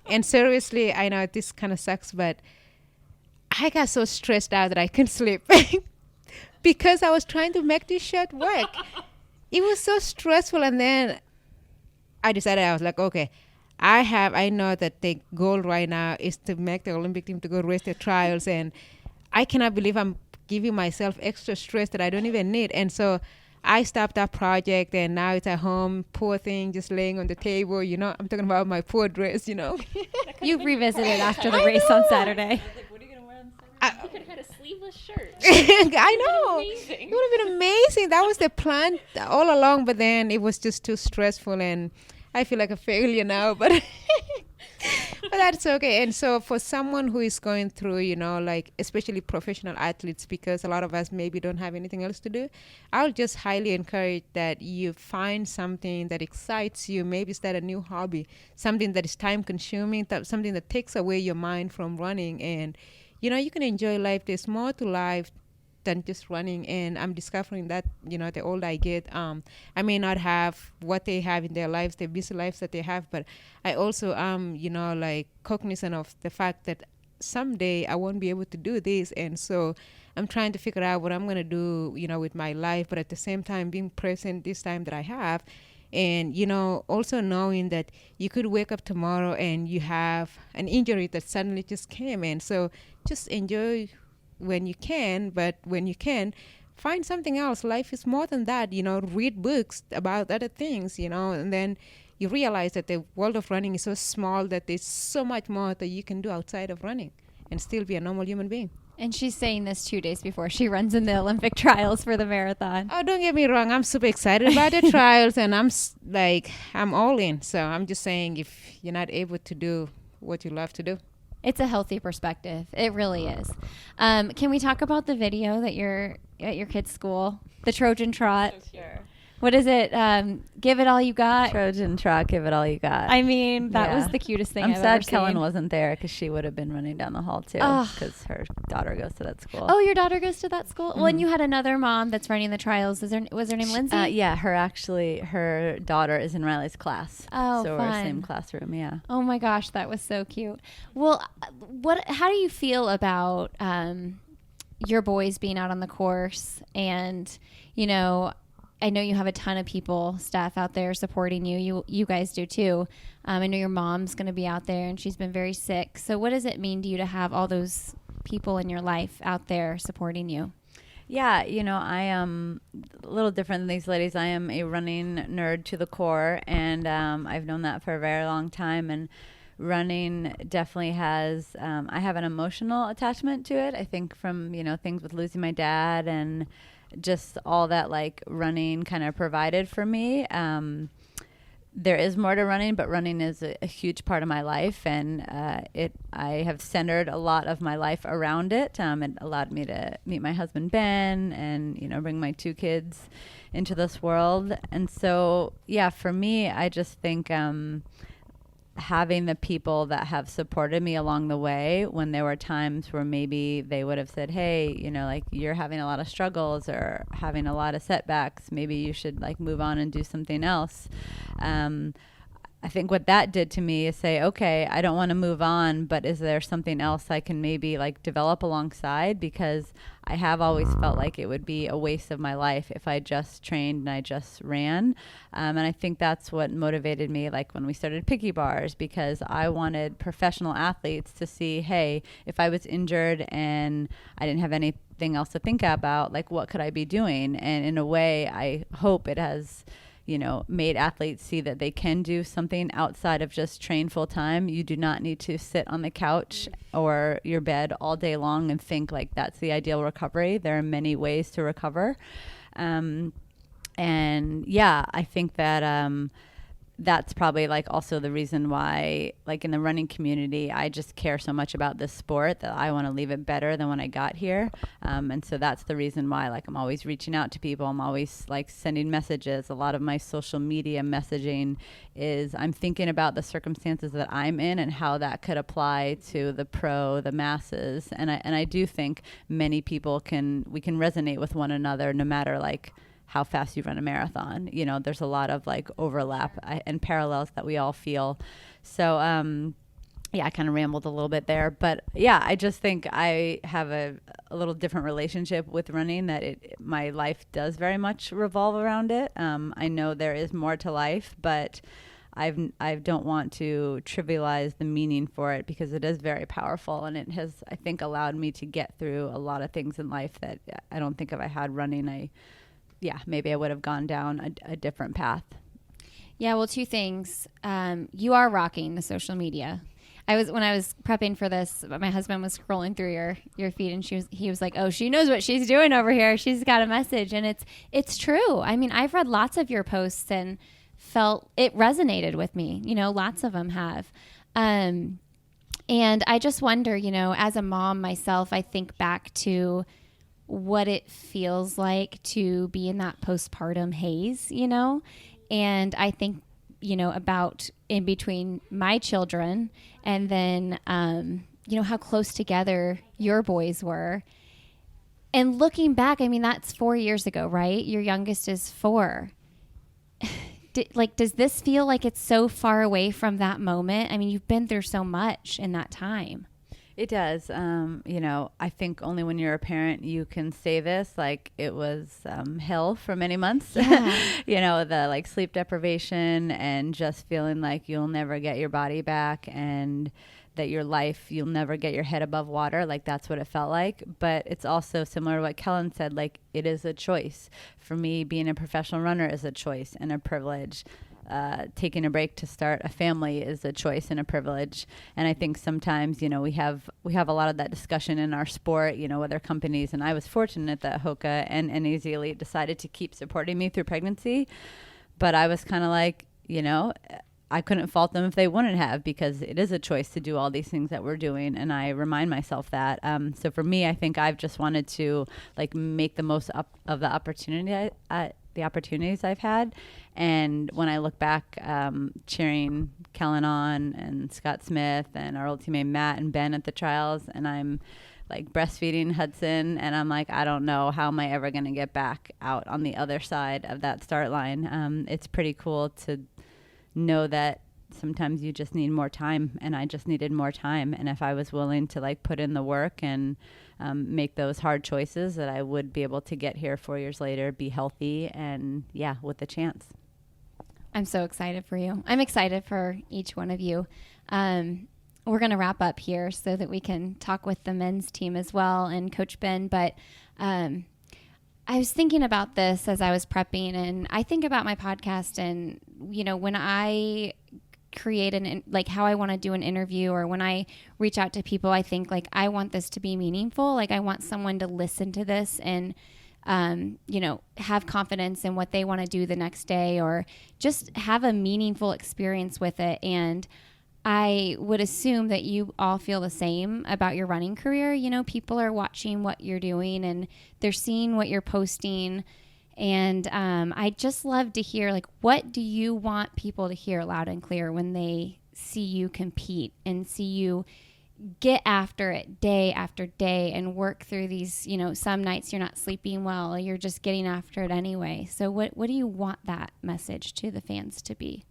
And seriously, I know this kind of sucks, but I got so stressed out that I couldn't sleep because I was trying to make this shirt work. It was so stressful. And then I decided, I was like, okay, I know that the goal right now is to make the Olympic team to go race the trials, and I cannot believe I'm giving myself extra stress that I don't even need. And so I stopped that project, and now it's at home, poor thing, just laying on the table. I'm talking about my poor dress, You revisited after the race on Saturday. What are you going to wear on Saturday? You could have had a sleeveless shirt. I know. Amazing. It would have been amazing. That was the plan all along, but then it was just too stressful, and I feel like a failure now, but but that's okay. And so for someone who is going through, especially professional athletes, because a lot of us maybe don't have anything else to do, I'll just highly encourage that you find something that excites you, maybe start a new hobby, something that is time consuming, something that takes away your mind from running. And, you can enjoy life. There's more to life than just running, and I'm discovering that the older I get, I may not have what they have in their lives, the busy lives that they have, but I also am cognizant of the fact that someday I won't be able to do this, and so I'm trying to figure out what I'm going to do with my life, but at the same time being present this time that I have, and also knowing that you could wake up tomorrow and you have an injury that suddenly just came in. So just enjoy when you can, but when you can, find something else. Life is more than that. Read books about other things, and then you realize that the world of running is so small that there's so much more that you can do outside of running and still be a normal human being. And she's saying this 2 days before she runs in the Olympic trials for the marathon. Oh, don't get me wrong. I'm super excited about the trials, and I'm all in. So I'm just saying, if you're not able to do what you love to do, It's a healthy perspective. It really is. Can we talk about the video that you're at your kid's school? The Trojan Trot. Sure. What is it? Give it all you got. Trojan Trot, give it all you got. I mean, that Yeah. was the cutest thing I'm I've sad ever seen. Kalin wasn't there because she would have been running down the hall too Ugh. because her daughter goes to that school. Oh, your daughter goes to that school? Well, and you had another mom that's running the trials. Was her name Lindsay? Yeah, her daughter is in Riley's class. Oh, so fun. we're same classroom. Yeah. Oh my gosh, that was so cute. Well, how do you feel about your boys being out on the course? And, I know you have a ton of staff out there supporting you. You guys do too. I know your mom's going to be out there and she's been very sick. So what does it mean to you to have all those people in your life out there supporting you? Yeah, I am a little different than these ladies. I am a running nerd to the core, and I've known that for a very long time. And running definitely has, I have an emotional attachment to it. I think from, things with losing my dad and just all that like running kind of provided for me. There is more to running, but running is a huge part of my life, and I have centered a lot of my life around it. It allowed me to meet my husband Ben, and bring my 2 kids into this world. And so, yeah, for me, I just think having the people that have supported me along the way when there were times where maybe they would have said, hey, like you're having a lot of struggles or having a lot of setbacks, maybe you should like move on and do something else. I think what that did to me is say, okay, I don't want to move on, but is there something else I can maybe like develop alongside? Because I have always felt like it would be a waste of my life if I just trained and I just ran. And I think that's what motivated me, like when we started Picky Bars, because I wanted professional athletes to see, hey, if I was injured and I didn't have anything else to think about, like what could I be doing? And in a way, I hope it has made athletes see that they can do something outside of just train full time. You do not need to sit on the couch or your bed all day long and think like that's the ideal recovery. There are many ways to recover. And yeah, I think that that's probably like also the reason why, like in the running community, I just care so much about this sport that I want to leave it better than when I got here. And so that's the reason why, like, I'm always reaching out to people. I'm always like sending messages. A lot of my social media messaging is I'm thinking about the circumstances that I'm in and how that could apply to the masses. And I do think many people we can resonate with one another no matter like how fast you run a marathon. There's a lot of like overlap and parallels that we all feel. So, yeah, I kind of rambled a little bit there, but yeah, I just think I have a little different relationship with running, that my life does very much revolve around it. I know there is more to life, but I don't want to trivialize the meaning for it, because it is very powerful, and it has, I think, allowed me to get through a lot of things in life that I don't think if I had running, maybe I would have gone down a different path. Yeah, well, 2 things. You are rocking the social media. When I was prepping for this, my husband was scrolling through your feed, and he was like, "Oh, she knows what she's doing over here. She's got a message," and it's true. I mean, I've read lots of your posts and felt it resonated with me. Lots of them have. And I just wonder, as a mom myself, I think back to what it feels like to be in that postpartum haze, and I think, about in between my children and then, how close together your boys were. And looking back, I mean, that's 4 years ago, right? Your youngest is 4. Does this feel like it's so far away from that moment? I mean, you've been through so much in that time. It does. I think only when you're a parent you can say this. Like, it was hell for many months. Yeah. The like sleep deprivation and just feeling like you'll never get your body back, and that your life, you'll never get your head above water. Like, that's what it felt like. But it's also similar to what Kalin said. Like, it is a choice. For me, being a professional runner is a choice and a privilege. Taking a break to start a family is a choice and a privilege. And I think sometimes, we have a lot of that discussion in our sport, with other companies. And I was fortunate that Hoka and NAZ Elite decided to keep supporting me through pregnancy. But I was kind of like, I couldn't fault them if they wouldn't have, because it is a choice to do all these things that we're doing. And I remind myself that. So for me, I think I've just wanted to like make the most of the opportunities I've had. And when I look back, cheering Kalin on and Scott Smith and our old teammate Matt and Ben at the trials, and I'm like breastfeeding Hudson, and I'm like, I don't know, how am I ever going to get back out on the other side of that start line? It's pretty cool to know that sometimes you just need more time, and I just needed more time. And if I was willing to like put in the work and make those hard choices, that I would be able to get here 4 years later, be healthy, and with a chance. I'm so excited for you. I'm excited for each one of you. We're going to wrap up here so that we can talk with the men's team as well and Coach Ben. But I was thinking about this as I was prepping, and I think about my podcast, and when I create like how I want to do an interview, or when I reach out to people, I think like I want this to be meaningful. Like I want someone to listen to this and have confidence in what they want to do the next day, or just have a meaningful experience with it. And I would assume that you all feel the same about your running career. People are watching what you're doing and they're seeing what you're posting. And I just love to hear, like, what do you want people to hear loud and clear when they see you compete and see you get after it day after day and work through these, some nights you're not sleeping well, you're just getting after it anyway. So what do you want that message to the fans to be?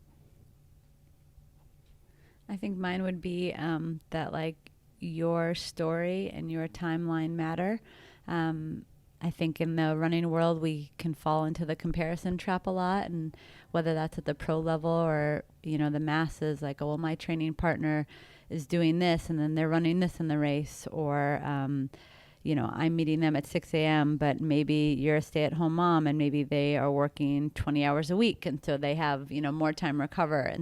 I think mine would be that like your story and your timeline matter. I think in the running world, we can fall into the comparison trap a lot. And whether that's at the pro level or, the masses, like, oh, well, my training partner is doing this and then they're running this in the race. Or, I'm meeting them at 6 a.m., but maybe you're a stay-at-home mom and maybe they are working 20 hours a week. And so they have, more time to recover.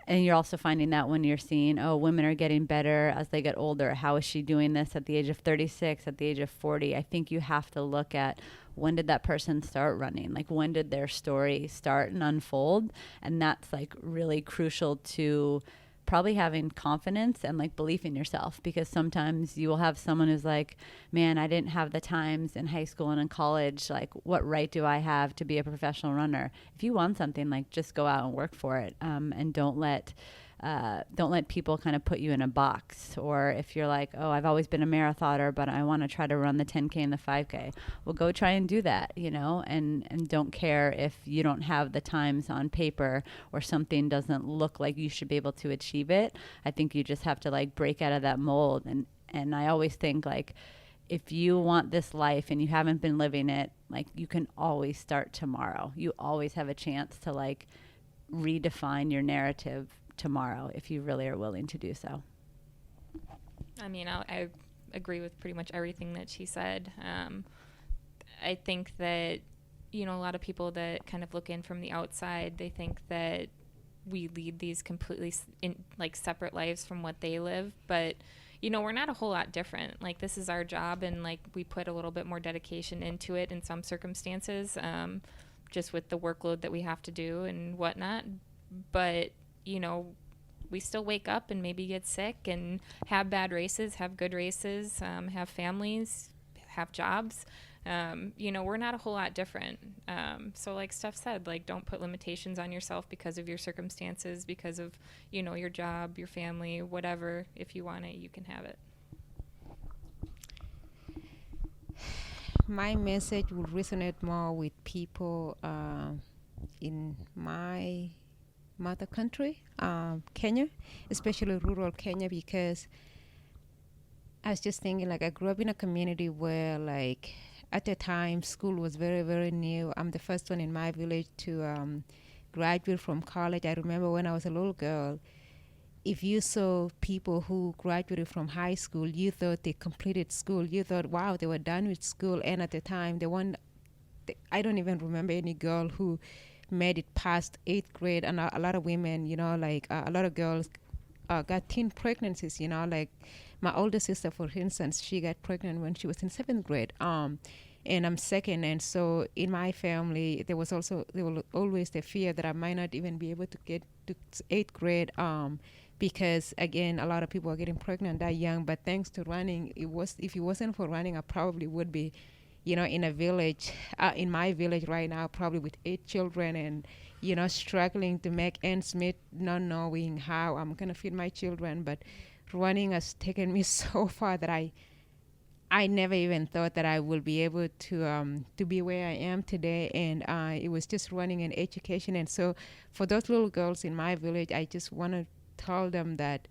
And you're also finding that when you're seeing, oh, women are getting better as they get older. How is she doing this at the age of 36, at the age of 40? I think you have to look at, when did that person start running? Like, when did their story start and unfold? And that's like really crucial to probably having confidence and like belief in yourself, because sometimes you will have someone who's like, man, I didn't have the times in high school and in college. Like, what right do I have to be a professional runner? If you want something, like, just go out and work for it. And don't let people kind of put you in a box. Or if you're like, oh, I've always been a marathoner, but I want to try to run the 10K and the 5K. Well, go try and do that, and don't care if you don't have the times on paper or something doesn't look like you should be able to achieve it. I think you just have to like break out of that mold. And I always think like, if you want this life and you haven't been living it, like, you can always start tomorrow. You always have a chance to like redefine your narrative tomorrow if you really are willing to do so. I mean, I agree with pretty much everything that she said. I think that, a lot of people that kind of look in from the outside, they think that we lead these completely separate lives from what they live. But, we're not a whole lot different. Like, this is our job, and like we put a little bit more dedication into it in some circumstances, just with the workload that we have to do and whatnot. But we still wake up and maybe get sick and have bad races, have good races, have families, have jobs. We're not a whole lot different. So like Steph said, like, don't put limitations on yourself because of your circumstances, because of, your job, your family, whatever. If you want it, you can have it. My message will resonate more with people in my mother country, Kenya, especially rural Kenya, because I was just thinking, like, I grew up in a community where, like, at the time, school was very, very new. I'm the first one in my village to graduate from college. I remember when I was a little girl, if you saw people who graduated from high school, you thought they completed school. You thought, wow, they were done with school. And at the time, I don't even remember any girl who made it past 8th grade. And a lot of women, a lot of girls got teen pregnancies, like my older sister, for instance, she got pregnant when she was in 7th grade. And I'm second. And so in my family, there was always the fear that I might not even be able to get to 8th grade, because again, a lot of people are getting pregnant that young. But thanks to running, if it wasn't for running, I probably would be, in a village, in my village right now, probably with 8 children and, struggling to make ends meet, not knowing how I'm going to feed my children. But running has taken me so far that I never even thought that I would be able to be where I am today. And it was just running and education. And so for those little girls in my village, I just want to tell them that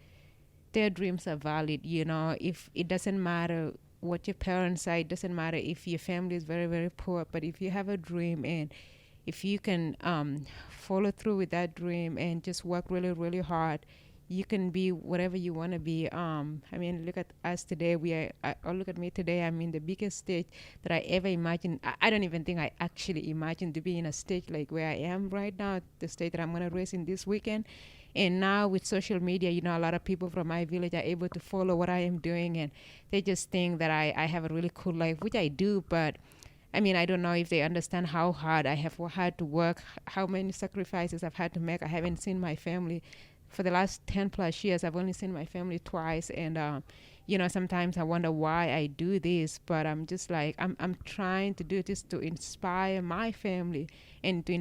their dreams are valid. If it doesn't matter what your parents are, it doesn't matter if your family is very, very poor, but if you have a dream and if you can follow through with that dream and just work really, really hard, you can be whatever you want to be. I mean, look at us today. Or look at me today. I'm in the biggest stage that I ever imagined. I don't even think I actually imagined to be in a stage like where I am right now, the stage that I'm going to race in this weekend. And now with social media, you know, a lot of people from my village are able to follow what I am doing, and they just think that I have a really cool life, which I do. But I mean, I don't know if they understand how hard I have had to work, how many sacrifices I've had to make. I haven't seen my family for the last 10 plus years. I've only seen my family twice. And, you know, sometimes I wonder why I do this, but I'm just like, I'm trying to do this to inspire my family and to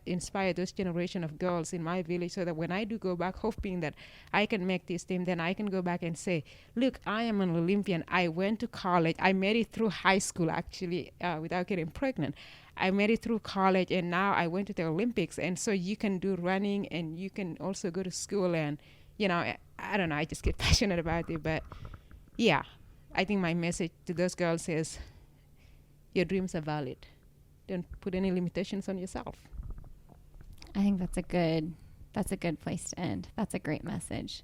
inspire those generation of girls in my village, so that when I do go back, hoping that I can make this team, then I can go back and say, look, I am an Olympian. I went to college. I made it through high school, actually, without getting pregnant. I made it through college, and now I went to the Olympics. And so you can do running, and you can also go to school. And, you know, I don't know, I just get passionate about it. But yeah, I think my message to those girls is, your dreams are valid. Don't put any limitations on yourself. I think that's a good place to end. That's a great message.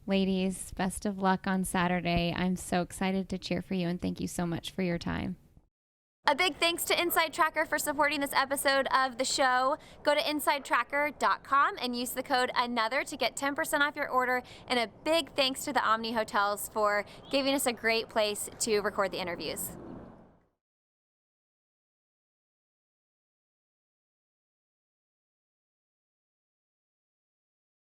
Ladies, best of luck on Saturday. I'm so excited to cheer for you, and thank you so much for your time. A big thanks to Inside Tracker for supporting this episode of the show. Go to InsideTracker.com and use the code ANOTHER to get 10% off your order. And a big thanks to the Omni Hotels for giving us a great place to record the interviews.